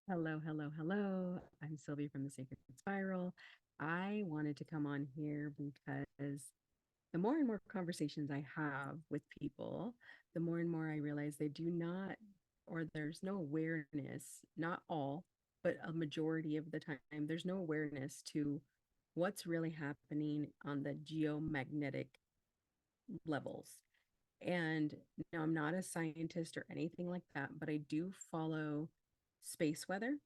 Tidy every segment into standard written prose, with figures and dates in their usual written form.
Hello, hello, hello. I'm Sylvia from the Sacred Spiral. I wanted to come on here because the more and more conversations I have with people, the more and more I realize they do not, or there's no awareness, not all, but a majority of the time, there's no awareness to what's really happening on the geomagnetic levels. And now I'm not a scientist or anything like that, but I do follow space weather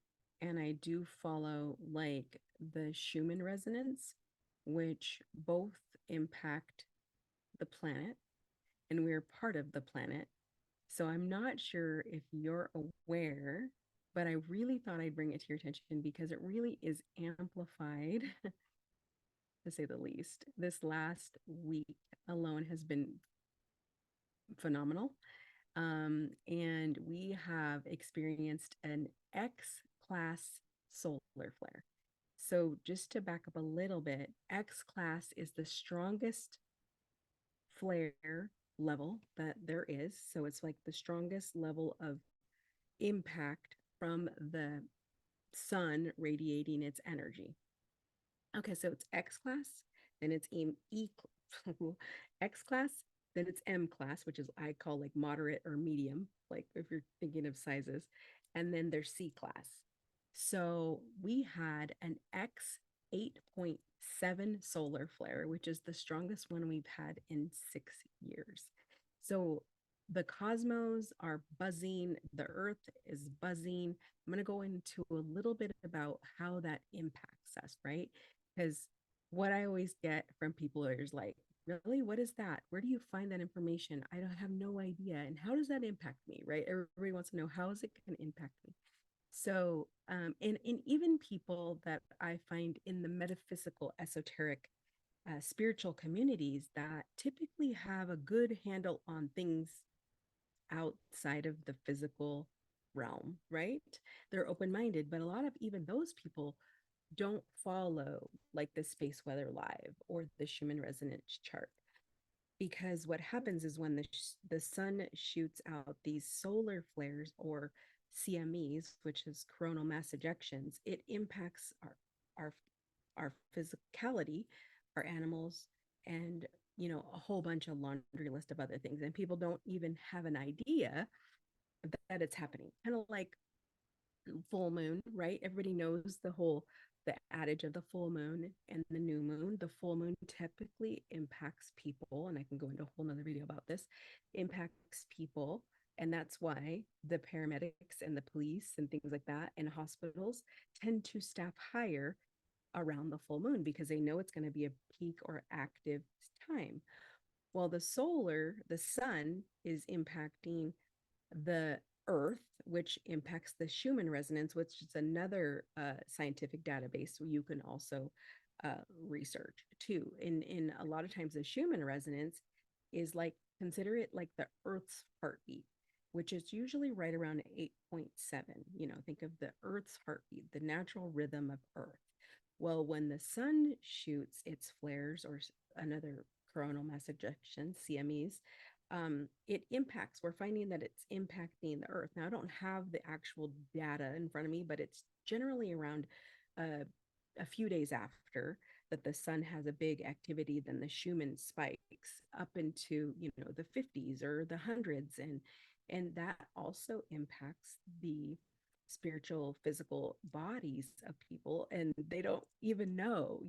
and I do follow like the Schumann resonance, which both impact the planet and we're part of the planet. So I'm not sure if you're aware, but I really thought I'd bring it to your attention because it really is amplified, to say the least. This last week alone has been phenomenal. And we have experienced an X class solar flare. So, just to back up a little bit, X class is the strongest flare level that there is. So, it's like the strongest level of impact from the sun radiating its energy. Okay, so it's X class, then it's E X class, then it's M class, which is I call like moderate or medium, like if you're thinking of sizes, and then there's C class. So we had an X8.7 solar flare, which is the strongest one we've had in 6 years. So the cosmos are buzzing, the earth is buzzing. I'm going to go into a little bit about how that impacts us, right? Because what I always get from people is like, really, what is that? Where do you find that information? I don't have no idea. And how does that impact me, right? Everybody wants to know, how is it going to impact me? So, and even people that I find in the metaphysical, esoteric, spiritual communities that typically have a good handle on things outside of the physical realm, right? They're open minded, but a lot of even those people don't follow like the space weather live or the Schumann resonance chart, because what happens is when the sun shoots out these solar flares or CMEs, which is coronal mass ejections, it impacts our our physicality, our animals, and a whole bunch of laundry list of other things, and people don't even have an idea that it's happening. Kind of like full moon, right? Everybody knows the adage of the full moon and the new moon. The full moon typically impacts people, and I can go into a whole nother video about this, impacts people. And that's why the paramedics and the police and things like that in hospitals tend to staff higher around the full moon because they know it's going to be a peak or active time. While the sun is impacting the earth, which impacts the Schumann resonance, which is another scientific database you can also research too. In a lot of times, the Schumann resonance is like, consider it like the earth's heartbeat, which is usually right around 8.7. Think of the earth's heartbeat, the natural rhythm of earth. Well, when the sun shoots its flares or another coronal mass ejection, CMEs, it impacts, we're finding that it's impacting the earth. Now, I don't have the actual data in front of me, but it's generally around uh, a few days after that the sun has a big activity, then the Schumann spikes up into, the 50s or the hundreds. And that also impacts the spiritual physical bodies of people, and they don't even know.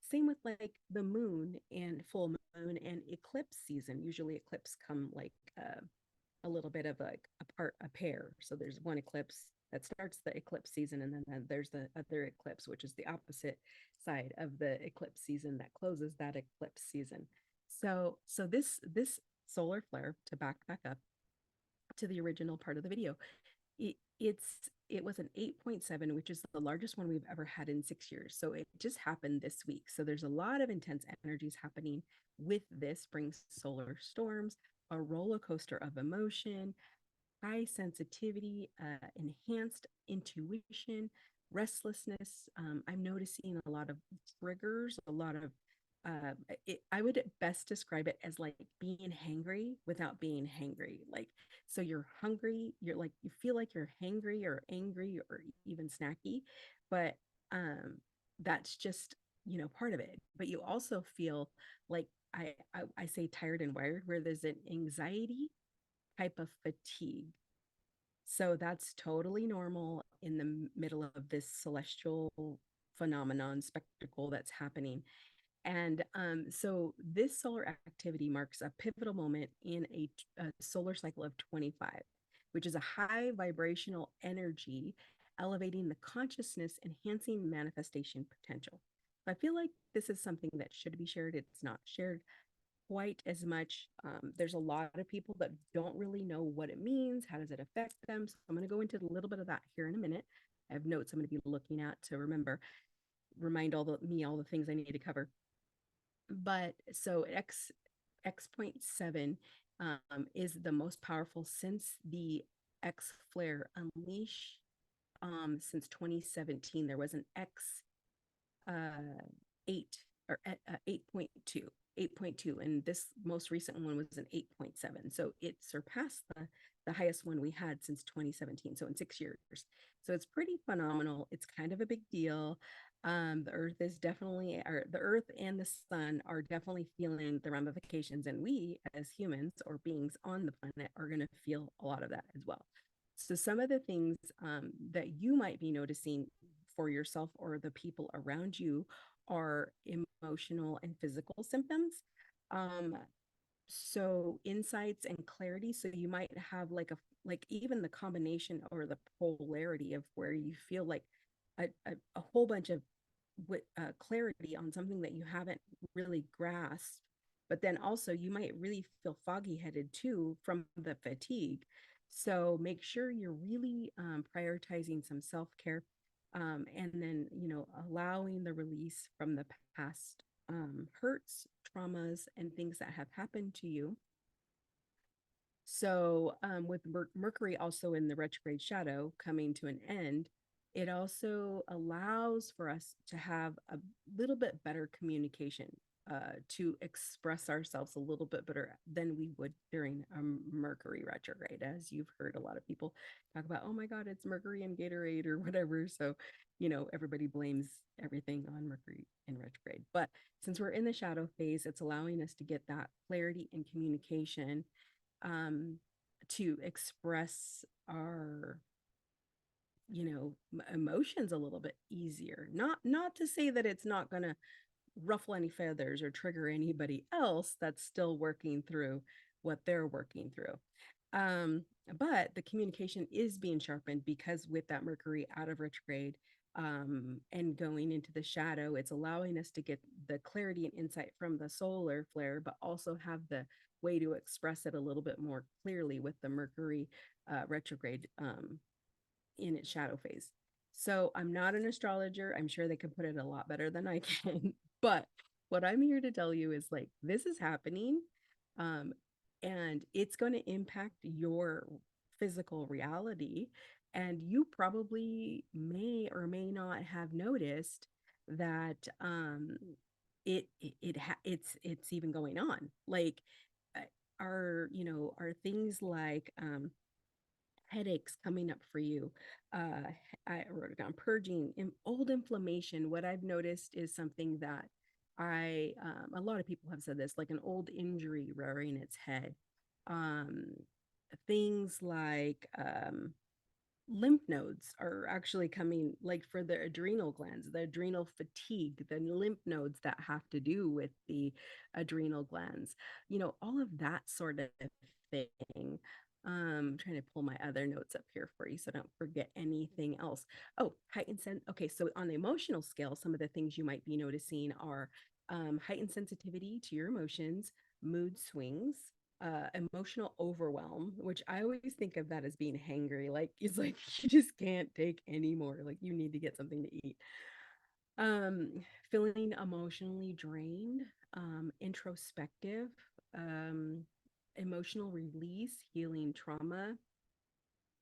Same with like the moon and full moon and eclipse season. Usually eclipse come like a little bit of like a pair, so there's one eclipse that starts the eclipse season, and then there's the other eclipse, which is the opposite side of the eclipse season that closes that eclipse season. So this solar flare, to back up to the original part of the video, it was an 8.7, which is the largest one we've ever had in 6 years. So it just happened this week. So there's a lot of intense energies happening with this. Brings solar storms, a roller coaster of emotion, high sensitivity, enhanced intuition, restlessness. I'm noticing a lot of triggers, a lot of uh, I would best describe it as like being hangry without being hangry. Like, so you're hungry, you're like, you feel like you're hangry or angry or even snacky, but um, that's just, part of it. But you also feel like I say tired and wired, where there's an anxiety type of fatigue. So that's totally normal in the middle of this celestial phenomenon spectacle that's happening. And so this solar activity marks a pivotal moment in a solar cycle of 25, which is a high vibrational energy, elevating the consciousness, enhancing manifestation potential. I feel like this is something that should be shared. It's not shared quite as much. There's a lot of people that don't really know what it means. How does it affect them? So I'm going to go into a little bit of that here in a minute. I have notes I'm going to be looking at to remind all the things I need to cover. But so X.7 is the most powerful since the X flare unleash since 2017. There was an X 8 or 8.2. 8.2, and this most recent one was an 8.7, so it surpassed the highest one we had since 2017, so in 6 years. So it's pretty phenomenal. It's kind of a big deal. The earth is definitely, or the earth and the sun are definitely feeling the ramifications, and we as humans or beings on the planet are going to feel a lot of that as well. So some of the things that you might be noticing for yourself or the people around you are emotional and physical symptoms. Um, so insights and clarity. So you might have like even the combination or the polarity of where you feel like a whole bunch of clarity on something that you haven't really grasped. But then also you might really feel foggy headed too from the fatigue. So make sure you're really prioritizing some self care, and then, allowing the release from the past hurts, traumas, and things that have happened to you. So, with Mercury also in the retrograde shadow coming to an end, it also allows for us to have a little bit better communication, to express ourselves a little bit better than we would during a Mercury retrograde. As you've heard a lot of people talk about, oh my God, it's Mercury and Gatorade or whatever. So, everybody blames everything on Mercury in retrograde. But since we're in the shadow phase, it's allowing us to get that clarity and communication, um, to express our, emotions a little bit easier. Not to say that it's not going to ruffle any feathers or trigger anybody else that's still working through what they're working through. Um, but the communication is being sharpened because with that Mercury out of retrograde, and going into the shadow, it's allowing us to get the clarity and insight from the solar flare, but also have the way to express it a little bit more clearly with the Mercury retrograde, in its shadow phase. So I'm not an astrologer. I'm sure they can put it a lot better than I can. But what I'm here to tell you is like this is happening, um, and it's going to impact your physical reality. And you probably may or may not have noticed that it's even going on. Like, uh, are things like headaches coming up for you. Uh, I wrote it down, purging, old inflammation. What I've noticed is something that a lot of people have said this, like an old injury rearing its head. Um, Things like lymph nodes are actually coming, like for the adrenal glands, the adrenal fatigue, the lymph nodes that have to do with the adrenal glands, all of that sort of thing. Trying to pull my other notes up here for you so I don't forget anything else. Oh, heightened sense. Okay, so on the emotional scale, some of the things you might be noticing are heightened sensitivity to your emotions, mood swings, emotional overwhelm, which I always think of that as being hangry. Like it's like you just can't take anymore. Like you need to get something to eat. Um, Feeling emotionally drained, um, emotional release, healing trauma,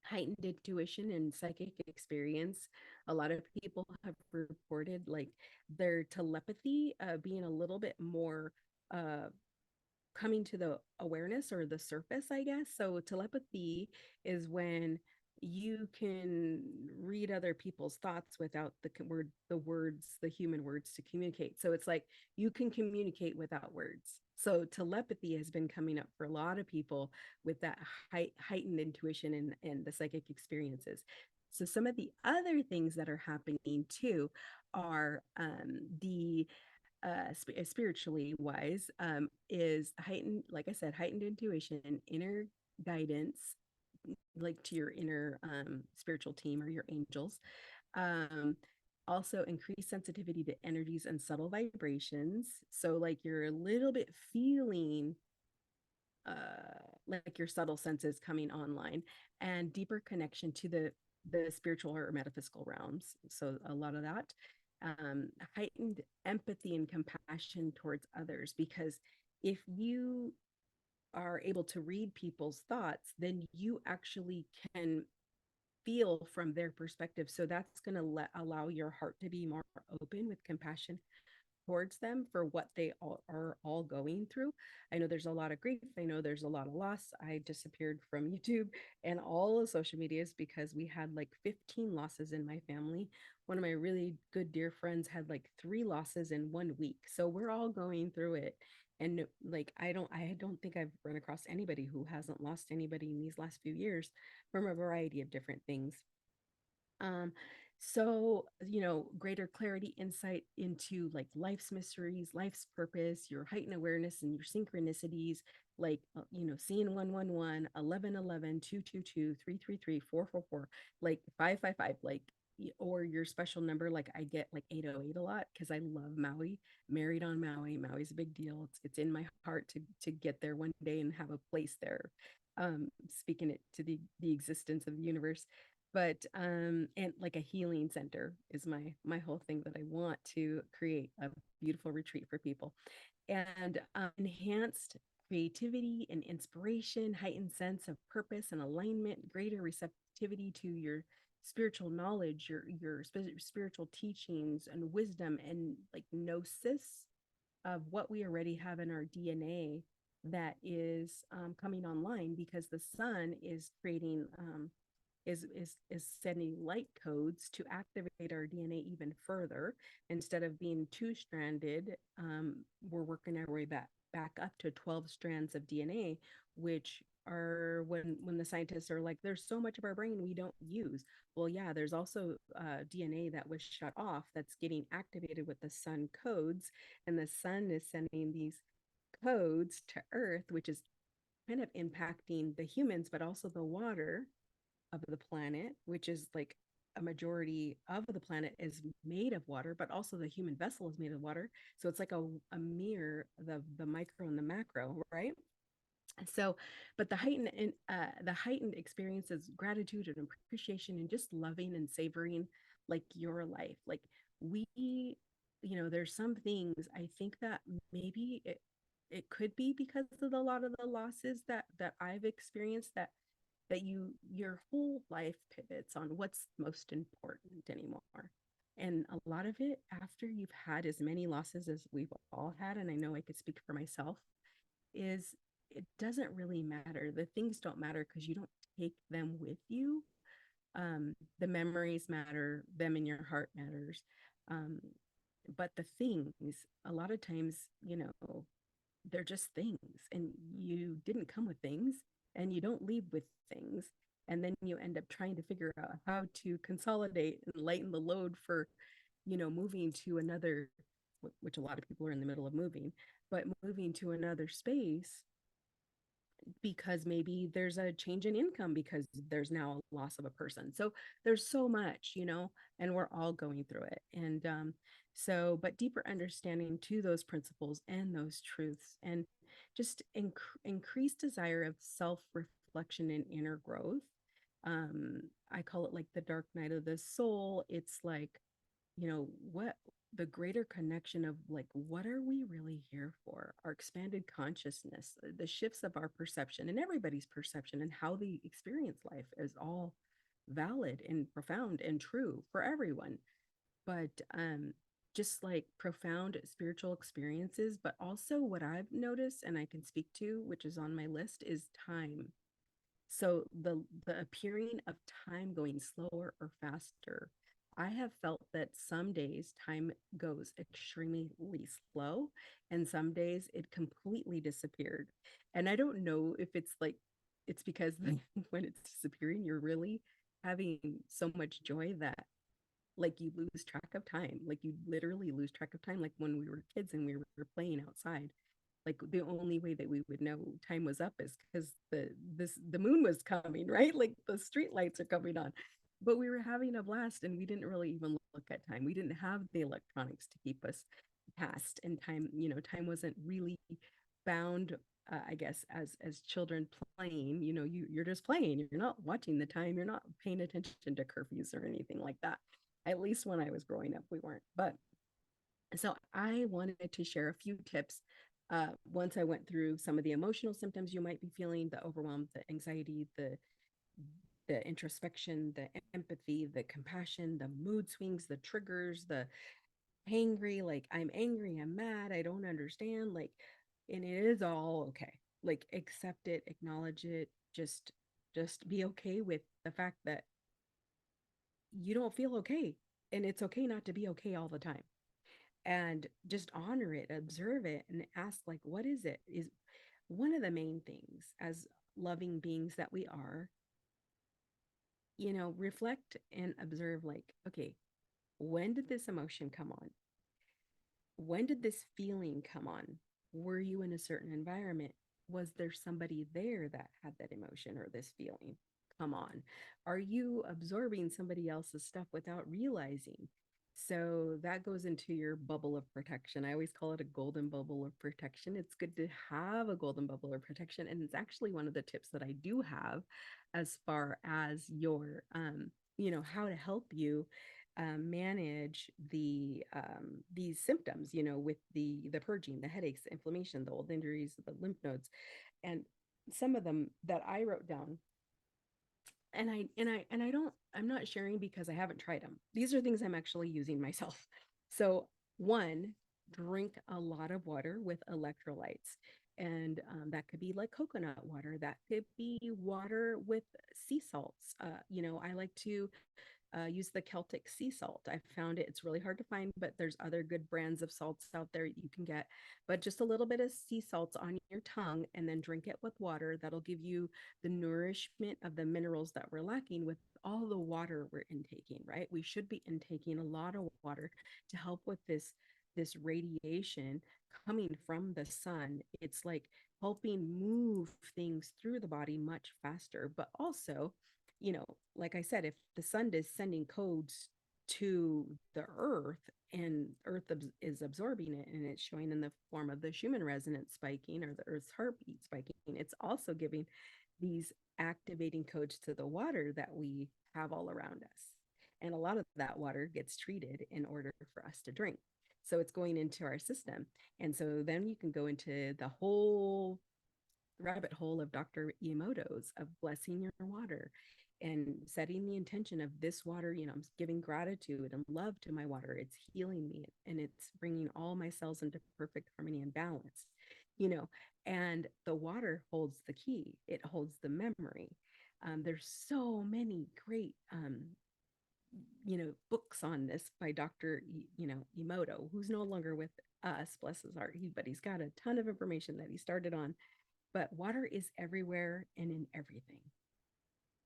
heightened intuition and psychic experience. A lot of people have reported like their telepathy being a little bit more uh, coming to the awareness or the surface, I guess. So telepathy is when you can read other people's thoughts without the words, the human words to communicate. So it's like you can communicate without words. So telepathy has been coming up for a lot of people with that heightened intuition and the psychic experiences. So some of the other things that are happening too are the spiritually wise, is heightened, like I said, heightened intuition, inner guidance, like to your inner spiritual team or your angels. Um, Also, increased sensitivity to energies and subtle vibrations. So, like you're a little bit feeling like your subtle senses coming online, and deeper connection to the spiritual or metaphysical realms. So a lot of that, heightened empathy and compassion towards others, because if you are able to read people's thoughts, then you actually can feel from their perspective. So that's going to allow your heart to be more open with compassion towards them for what they are all going through. I know there's a lot of grief. I know there's a lot of loss. I disappeared from YouTube and all of social medias because we had like 15 losses in my family. One of my really good dear friends had like 3 losses in 1 week. So we're all going through it. And like I don't think I've run across anybody who hasn't lost anybody in these last few years from a variety of different things. Um, so, greater clarity, insight into like life's mysteries, life's purpose, your heightened awareness and your synchronicities, like, seeing 111, 1111, 222, 333, 444, like 555, like, or your special number. Like I get like 808 a lot because I love Maui, married on Maui. Maui's a big deal. It's in my heart to get there one day and have a place there. Speaking it to the existence of the universe, but and like a healing center is my whole thing, that I want to create a beautiful retreat for people. And enhanced creativity and inspiration, heightened sense of purpose and alignment, greater receptivity to your spiritual knowledge, your spiritual teachings and wisdom, and like gnosis of what we already have in our DNA that is coming online, because the sun is creating is sending light codes to activate our DNA even further. Instead of being two-stranded, we're working our way back up to 12 strands of DNA, which are when the scientists are like, there's so much of our brain we don't use. Well, yeah, there's also DNA that was shut off that's getting activated with the sun codes, and the sun is sending these codes to Earth, which is kind of impacting the humans, but also the water of the planet, which is like a majority of the planet is made of water, but also the human vessel is made of water. So it's like a mirror, the micro and the macro, right? So, but the heightened experiences, gratitude and appreciation, and just loving and savoring like your life. Like we, there's some things I think that maybe it could be because of a lot of the losses that I've experienced, that your whole life pivots on what's most important anymore. And a lot of it, after you've had as many losses as we've all had, and I know I could speak for myself, is it doesn't really matter. The things don't matter because you don't take them with you. The memories matter, them in your heart matters. Um, but the things, a lot of times, they're just things, and you didn't come with things, and you don't leave with things, and then you end up trying to figure out how to consolidate and lighten the load for moving to another, which a lot of people are in the middle of moving, but moving to another space because maybe there's a change in income because there's now a loss of a person. So there's so much, and we're all going through it. And but deeper understanding to those principles and those truths, and just increased desire of self reflection and inner growth. I call it like the dark night of the soul. It's like, what the greater connection of like, what are we really here for? Our expanded consciousness, the shifts of our perception and everybody's perception and how they experience life is all valid and profound and true for everyone. But just like profound spiritual experiences, but also what I've noticed and I can speak to, which is on my list, is time. So the appearing of time going slower or faster. I have felt that some days time goes extremely slow, and some days it completely disappeared. And I don't know if it's like it's because when it's disappearing, you're really having so much joy that like you lose track of time. Like you literally lose track of time. Like when we were kids and we were playing outside, like the only way that we would know time was up is because the moon was coming, right? Like the street lights are coming on. But we were having a blast and we didn't really even look at time. We didn't have the electronics to keep us past, and time, time wasn't really bound, I guess, as children playing. You're just playing. You're not watching the time. You're not paying attention to curfews or anything like that. At least when I was growing up, we weren't. But so I wanted to share a few tips. Once I went through some of the emotional symptoms you might be feeling, the overwhelm, the anxiety, the introspection, the empathy, the compassion, the mood swings, the triggers, the angry, like I'm angry, I'm mad, I don't understand, like, and it is all okay. Like accept it, acknowledge it, just be okay with the fact that you don't feel okay, and it's okay not to be okay all the time, and just honor it, observe it, and ask, like, what is it? Is one of the main things as loving beings that we are, reflect and observe, like, okay, when did this emotion come on? When did this feeling come on? Were you in a certain environment? Was there somebody there that had that emotion or this feeling come on? Are you absorbing somebody else's stuff without realizing? So that goes into your bubble of protection. I always call it a golden bubble of protection. It's good to have a golden bubble of protection. And it's actually one of the tips that I do have as far as your, how to help you manage these symptoms, with the purging, the headaches, the inflammation, the old injuries, the lymph nodes, and some of them that I wrote down. And I don't, I'm not sharing because I haven't tried them. These are things I'm actually using myself. So one, drink a lot of water with electrolytes. And that could be like coconut water. That could be water with sea salts. I like to use the Celtic sea salt. I found it's really hard to find, but there's other good brands of salts out there you can get. But just a little bit of sea salts on your tongue and then drink it with water. That'll give you the nourishment of the minerals that we're lacking with all the water we're intaking, right? We should be intaking a lot of water to help with this radiation coming from the sun. It's like helping move things through the body much faster, but also, like I said, if the sun is sending codes to the earth and earth is absorbing it and it's showing in the form of the Schumann resonance spiking or the earth's heartbeat spiking, it's also giving these activating codes to the water that we have all around us. And a lot of that water gets treated in order for us to drink. So it's going into our system. And so then you can go into the whole rabbit hole of Dr. Emoto's of blessing your water and setting the intention of this water, I'm giving gratitude and love to my water. It's healing me and it's bringing all my cells into perfect harmony and balance, and the water holds the key. It holds the memory. There's so many great, books on this by Dr. Emoto, who's no longer with us, bless his heart, but he's got a ton of information that he started on. But water is everywhere and in everything.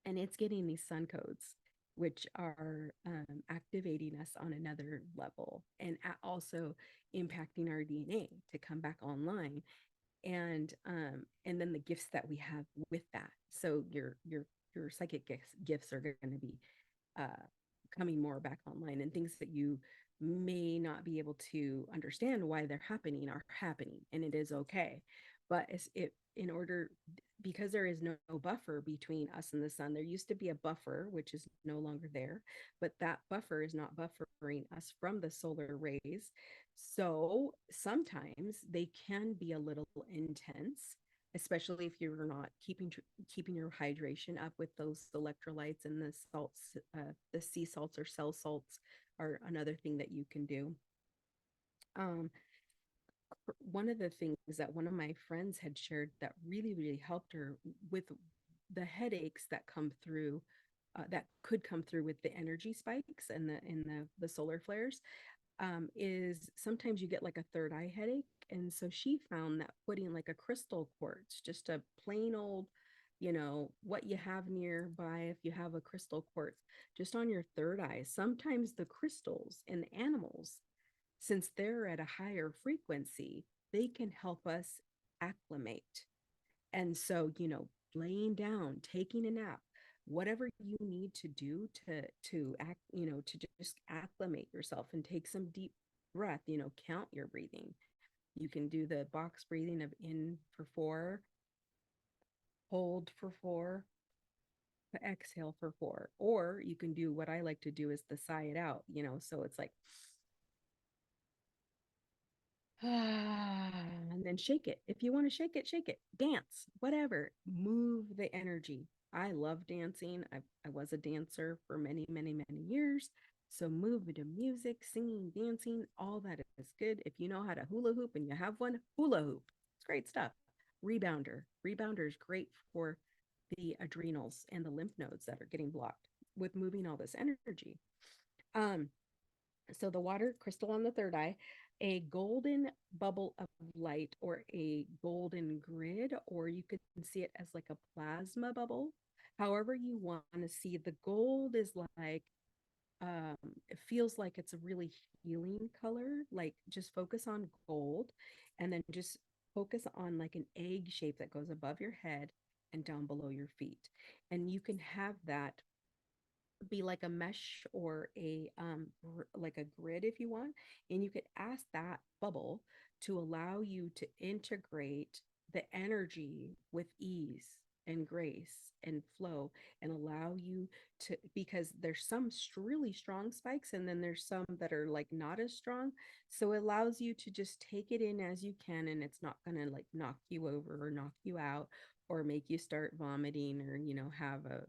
And it's getting these sun codes, which are activating us on another level and also impacting our DNA to come back online. And then the gifts that we have with that. So your psychic gifts are going to be coming more back online, and things that you may not be able to understand why they're happening are happening, and it is okay. But in order, because there is no buffer between us and the sun. There used to be a buffer, which is no longer there, but that buffer is not buffering us from the solar rays. So sometimes they can be a little intense, especially if you're not keeping your hydration up with those electrolytes, and the salts, the sea salts or cell salts are another thing that you can do. Um, one of the things that one of my friends had shared that really helped her with the headaches that come through, that could come through with the energy spikes and the solar flares, is sometimes you get like a third eye headache. And so she found that putting like a crystal quartz, just a plain old, what you have nearby, if you have a crystal quartz, just on your third eye, sometimes the crystals and the animals, since they're at a higher frequency, they can help us acclimate. And so, laying down, taking a nap, whatever you need to do to act, to just acclimate yourself and take some deep breath, count your breathing. You can do the box breathing of in for 4, hold for 4, exhale for 4. Or you can do what I like to do is the sigh it out, so it's like and then shake it. If you want to shake it, dance, whatever, move the energy. I love dancing. I was a dancer for many years. So move to music, singing, dancing, all that is good. If you know how to hula hoop and you have one, hula hoop. It's great stuff. Rebounder. Rebounder is great for the adrenals and the lymph nodes that are getting blocked with moving all this energy. Um, so the water crystal on the third eye, a golden bubble of light or a golden grid, or you could see it as like a plasma bubble. However you want to see, the gold is like, it feels like it's a really healing color. Like just focus on gold, and then just focus on like an egg shape that goes above your head and down below your feet. And you can have that be like a mesh or a like a grid if you want, and you could ask that bubble to allow you to integrate the energy with ease and grace and flow, and allow you to, because there's some really strong spikes and then there's some that are like not as strong, so it allows you to just take it in as you can, and it's not going to like knock you over or knock you out or make you start vomiting or have a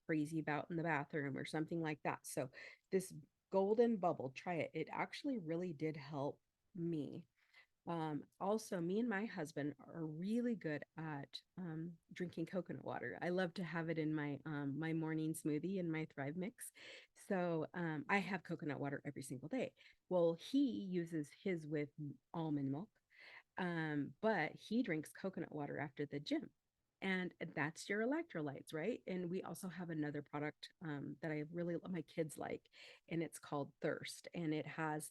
crazy bout in the bathroom or something like that. So this golden bubble, try it. It actually really did help me. Also, me and my husband are really good at drinking coconut water. I love to have it in my morning smoothie and my Thrive mix. So I have coconut water every single day. Well, he uses his with almond milk, but he drinks coconut water after the gym. And that's your electrolytes, right? And we also have another product that I really my kids like, and it's called Thirst. And it has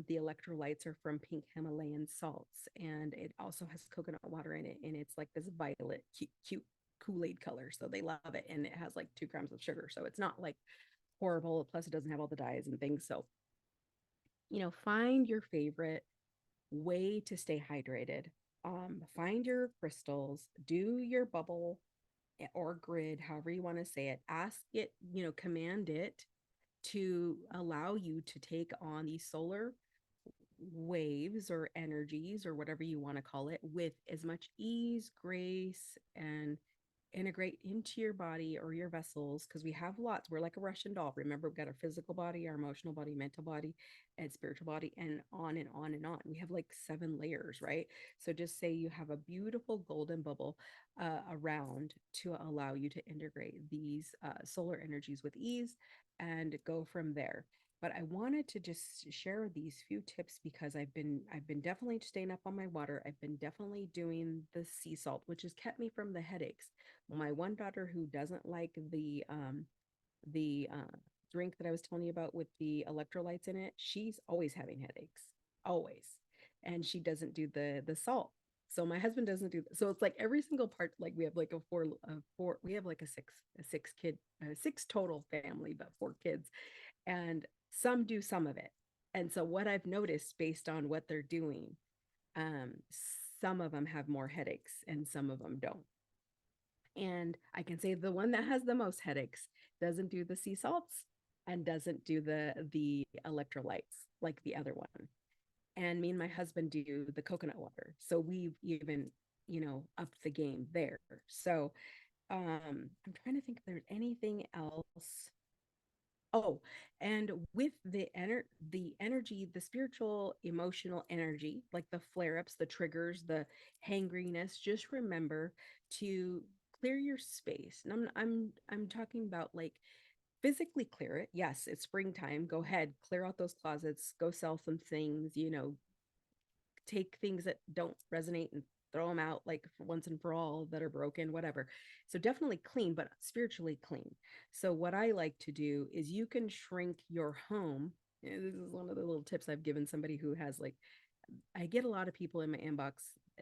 the electrolytes are from pink Himalayan salts, and it also has coconut water in it. And it's like this violet, cute Kool-Aid color. So they love it. And it has like 2 grams of sugar. So it's not like horrible. Plus, it doesn't have all the dyes and things. So, find your favorite way to stay hydrated. Find your crystals, do your bubble or grid, however you want to say it. Ask it, command it to allow you to take on these solar waves or energies or whatever you want to call it with as much ease, grace, and integrate into your body or your vessels, because we have lots. We're like a Russian doll. Remember, we've got our physical body, our emotional body, mental body, and spiritual body, and on and on and on. We have like 7 layers, right? So just say you have a beautiful golden bubble around to allow you to integrate these solar energies with ease and go from there. But I wanted to just share these few tips because I've been definitely staying up on my water. I've been definitely doing the sea salt, which has kept me from the headaches. My one daughter who doesn't like the drink that I was telling you about with the electrolytes in it, she's always having headaches, always, and she doesn't do the salt. So my husband doesn't do. So it's like every single part. Like we have like a four. We have like a six kid, 6 total family, but 4 kids, and some do some of it. And so what I've noticed based on what they're doing, um, some of them have more headaches and some of them don't. And I can say the one that has the most headaches doesn't do the sea salts and doesn't do the electrolytes like the other one. And me and my husband do the coconut water. So we've even, upped the game there. So I'm trying to think if there's anything else. Oh, and with the energy, the spiritual, emotional energy, like the flare-ups, the triggers, the hangriness, just remember to clear your space. And I'm talking about like physically clear it. Yes, it's springtime. Go ahead, clear out those closets, go sell some things, take things that don't resonate and throw them out like for once and for all that are broken, whatever. So definitely clean, but spiritually clean. So what I like to do is you can shrink your home. This is one of the little tips I've given somebody who has like, I get a lot of people in my inbox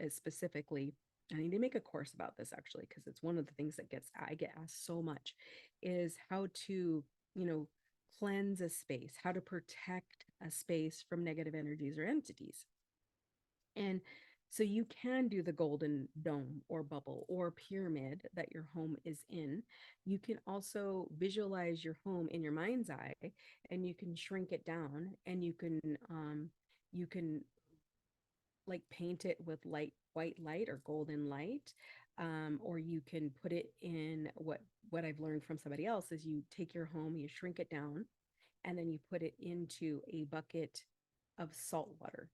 specifically. I need to make a course about this actually, because it's one of the things that I get asked so much is how to, you know, cleanse a space, how to protect a space from negative energies or entities. And so you can do the golden dome or bubble or pyramid that your home is in. You can also visualize your home in your mind's eye and you can shrink it down and you can like paint it with white light or golden light. Or you can put it in what I've learned from somebody else is you take your home, you shrink it down, and then you put it into a bucket of salt water,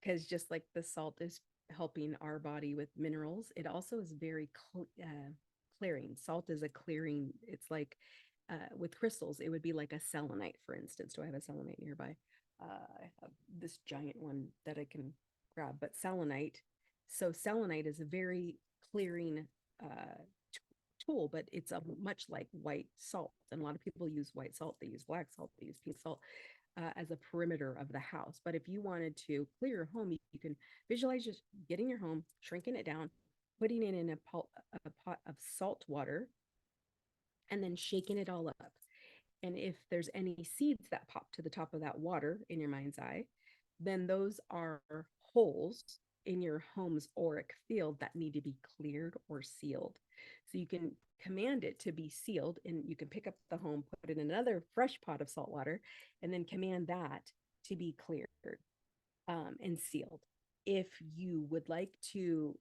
because just like the salt is helping our body with minerals, it also is very clearing. Salt is a clearing. It's like with crystals, it would be like a selenite, for instance. Do I have a selenite nearby? I have this giant one that I can grab, but selenite. So selenite is a very clearing uh, tool, but it's a much like white salt. And a lot of people use white salt. They use black salt. They use pink salt as a perimeter of the house. But if you wanted to clear your home, you can visualize just getting your home, shrinking it down, putting it in a pot of salt water, and then shaking it all up. And if there's any seeds that pop to the top of that water in your mind's eye, then those are holes in your home's auric field that need to be cleared or sealed. So you can command it to be sealed, and you can pick up the home, put it in another fresh pot of salt water, and then command that to be cleared and sealed. If you would like to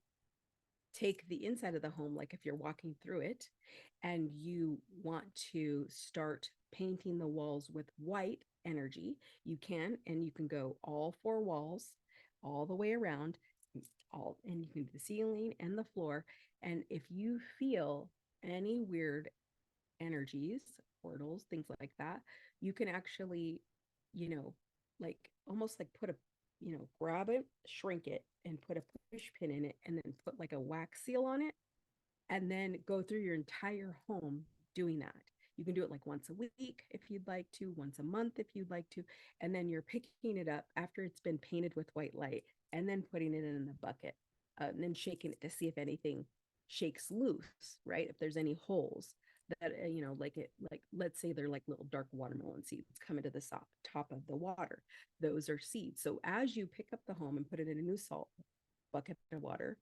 take the inside of the home, like if you're walking through it and you want to start painting the walls with white energy, you can, and you can go all four walls all the way around, and you can do the ceiling and the floor. And if you feel any weird energies, portals, things like that, you can actually, you know, like almost like put a, grab it, shrink it, and put a push pin in it, and then put like a wax seal on it, and then go through your entire home doing that. You can do it like once a week if you'd like to, once a month if you'd like to, and then you're picking it up after it's been painted with white light and then putting it in the bucket, and then shaking it to see if anything shakes loose, right? If there's any holes that like let's say they're like little dark watermelon seeds coming to the top of the water. Those are seeds. So as you pick up the home and put it in a new salt bucket of water,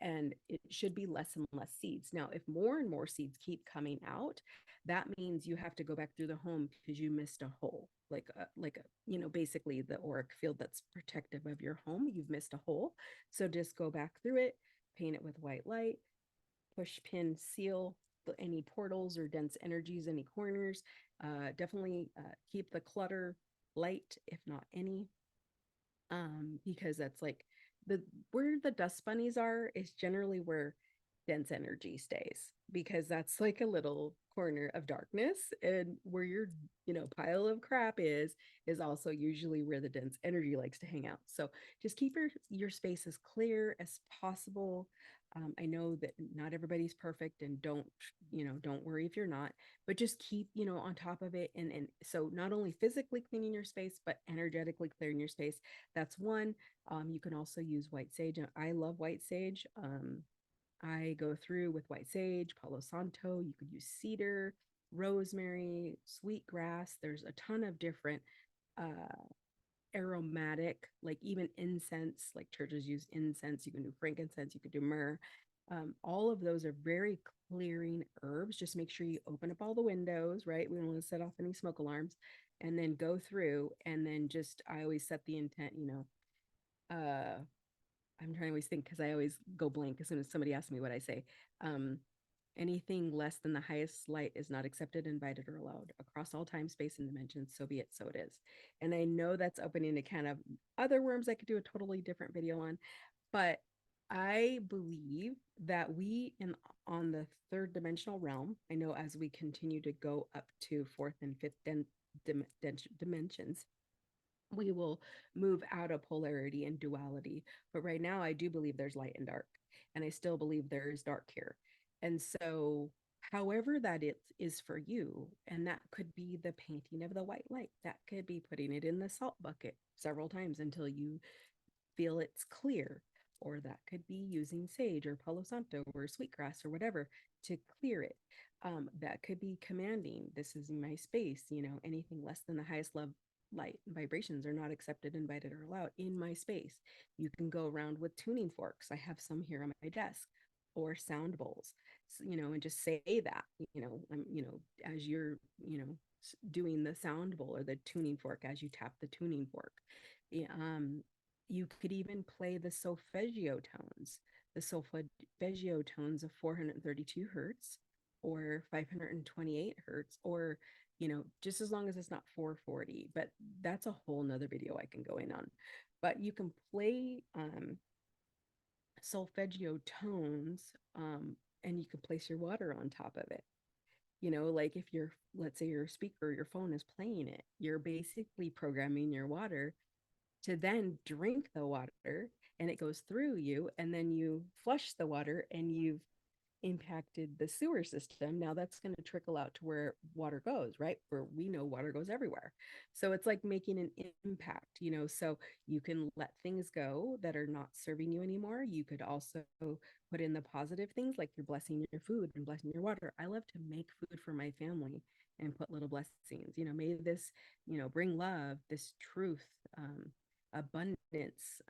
and it should be less and less seeds. Now, if more and more seeds keep coming out, that means you have to go back through the home because you missed a hole, basically the auric field that's protective of your home. You've missed a hole. So just go back through it, paint it with white light, push pin seal any portals or dense energies, any corners. Definitely keep the clutter light, if not any, because that's like where the dust bunnies are is generally where dense energy stays, because that's like a little corner of darkness, and where your pile of crap is also usually where the dense energy likes to hang out. So just keep your space as clear as possible. I know that not everybody's perfect, and don't worry if you're not, but just keep on top of it. And so not only physically cleaning your space but energetically clearing your space. That's one. You can also use white sage. I love white sage. I go through with white sage, Palo Santo. You could use cedar, rosemary, sweet grass. There's a ton of different uh, aromatic, like even incense, like churches use incense. You can do frankincense, you could do myrrh. All of those are very clearing herbs. Just make sure you open up all the windows, right? We don't want to set off any smoke alarms, and then go through. And then just, I always set the intent, I'm trying to always think because I always go blank as soon as somebody asks me what I say. Um, Anything less than the highest light is not accepted, invited, or allowed across all time, space, and dimensions. So be it, so it is. And I know that's opening a can of other worms I could do a totally different video on, but I believe that we in on the third dimensional realm, I know as we continue to go up to fourth and fifth dimensions, we will move out of polarity and duality. But right now, I do believe there's light and dark, and I still believe there is dark here. And so, however that it is for you, and that could be the painting of the white light, that could be putting it in the salt bucket several times until you feel it's clear, or that could be using sage or palo santo or sweetgrass or whatever to clear it. That could be commanding, this is my space, anything less than the highest love light and vibrations are not accepted, invited, or allowed in my space. You can go around with tuning forks. I have some here on my desk, or sound bowls, and just say that, as you're, doing the sound bowl or the tuning fork, as you tap the tuning fork. Yeah, you could even play the solfeggio tones, of 432 hertz or 528 hertz, or just as long as it's not 440. But that's a whole nother video I can go in on. But you can play solfeggio tones, and you can place your water on top of it. Like if you're, let's say your speaker, your phone is playing it, you're basically programming your water to then drink the water, and it goes through you, and then you flush the water, and you've impacted the sewer system. Now that's going to trickle out to where water goes, right? Where we know water goes everywhere. So it's like making an impact, so you can let things go that are not serving you anymore. You could also put in the positive things, like you're blessing your food and blessing your water. I love to make food for my family and put little blessings, may this, bring love, this truth, abundance,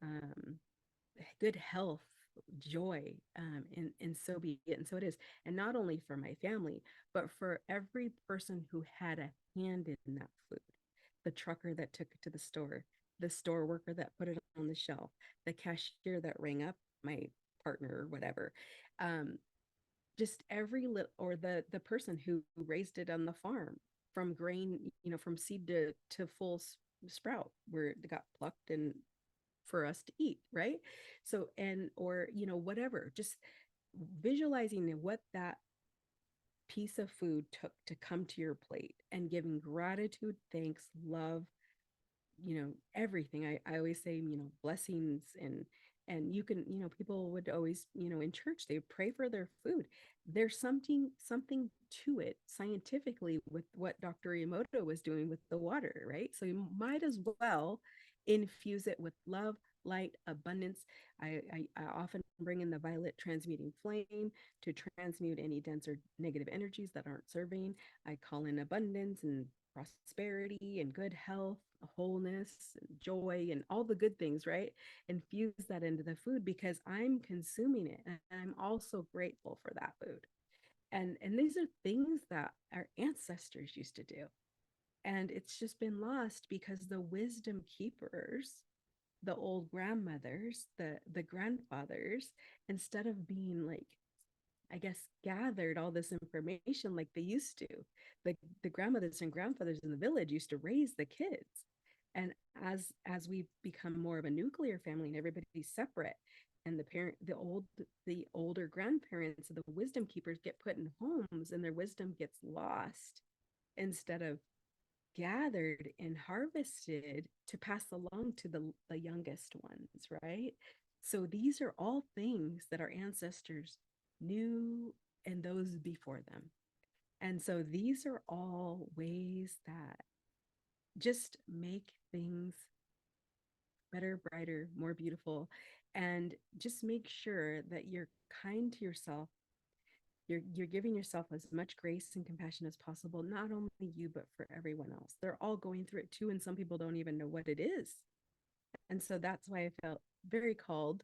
good health, joy, and so be it, and so it is. And not only for my family, but for every person who had a hand in that food, the trucker that took it to the store, the store worker that put it on the shelf, the cashier that rang up my partner or whatever, just every little, or the person who raised it on the farm from grain, from seed to full sprout, where it got plucked and for us to eat, right? So, and or whatever, just visualizing what that piece of food took to come to your plate, and giving gratitude, thanks, love, everything. I always say, blessings, and you can, people would always, in church, they would pray for their food. There's something to it scientifically with what Dr. Emoto was doing with the water, right? So you might as well infuse it with love, light, abundance. I often bring in the violet transmuting flame to transmute any denser negative energies that aren't serving. I call in abundance and prosperity and good health, wholeness, and joy, and all the good things, right? Infuse that into the food because I'm consuming it, and I'm also grateful for that food. And these are things that our ancestors used to do. And it's just been lost because the wisdom keepers, the old grandmothers, the grandfathers, instead of being like, I guess, gathered all this information like they used to. The grandmothers and grandfathers in the village used to raise the kids. And as we become more of a nuclear family and everybody's separate, and the older grandparents of the wisdom keepers get put in homes, and their wisdom gets lost instead of gathered and harvested to pass along to the youngest ones, right? So these are all things that our ancestors knew, and those before them. And so these are all ways that just make things better, brighter, more beautiful, and just make sure that you're kind to yourself. You're giving yourself as much grace and compassion as possible, not only you, but for everyone else. They're all going through it too, and some people don't even know what it is. And so that's why I felt very called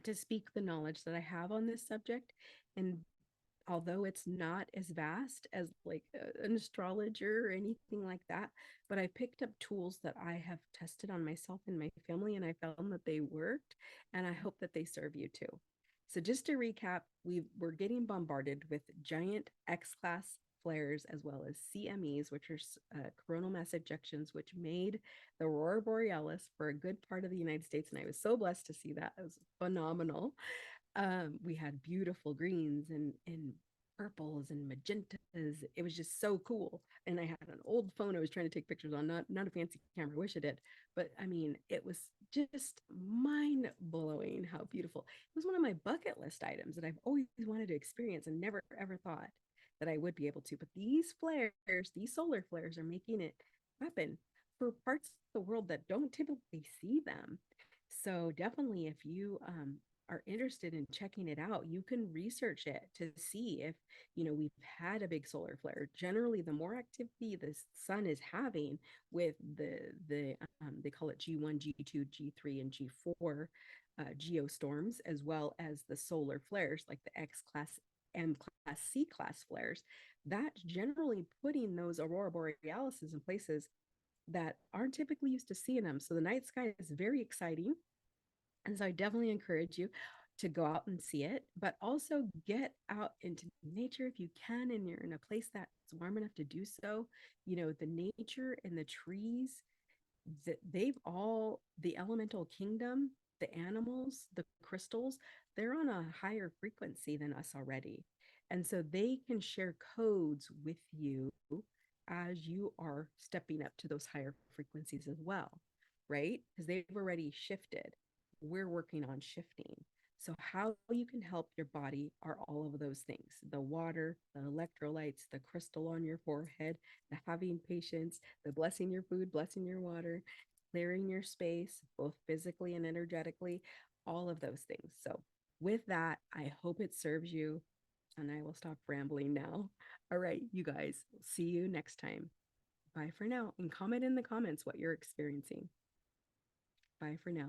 to speak the knowledge that I have on this subject. And although it's not as vast as like an astrologer or anything like that, but I picked up tools that I have tested on myself and my family, and I found that they worked, and I hope that they serve you too. So just to recap, we're getting bombarded with giant X-class flares as well as CMEs, which are coronal mass ejections, which made the aurora borealis for a good part of the United States, and I was so blessed to see that. It was phenomenal. We had beautiful greens and purples and magentas. It was just so cool. And I had an old phone I was trying to take pictures on, not a fancy camera. I wish I did. But I mean, it was just mind blowing how beautiful. It was one of my bucket list items that I've always wanted to experience and never ever thought that I would be able to. But these flares, these solar flares, are making it happen for parts of the world that don't typically see them. So definitely, if you are interested in checking it out, you can research it to see if, we've had a big solar flare. Generally, the more activity the sun is having with they call it G1, G2, G3, and G4 geostorms, as well as the solar flares like the X class, M class, C class flares, that's generally putting those aurora borealises in places that aren't typically used to seeing them. So the night sky is very exciting, and so I definitely encourage you to go out and see it, but also get out into nature if you can, and you're in a place that's warm enough to do so. The nature and the trees, they've all, the elemental kingdom, the animals, the crystals, they're on a higher frequency than us already. And so they can share codes with you as you are stepping up to those higher frequencies as well, right? Because they've already shifted. We're working on shifting. So, how you can help your body are all of those things: the water, the electrolytes, the crystal on your forehead, the having patience, the blessing your food, blessing your water, clearing your space, both physically and energetically, all of those things. So, with that, I hope it serves you. And I will stop rambling now. All right, you guys, see you next time. Bye for now. And comment in the comments what you're experiencing. Bye for now.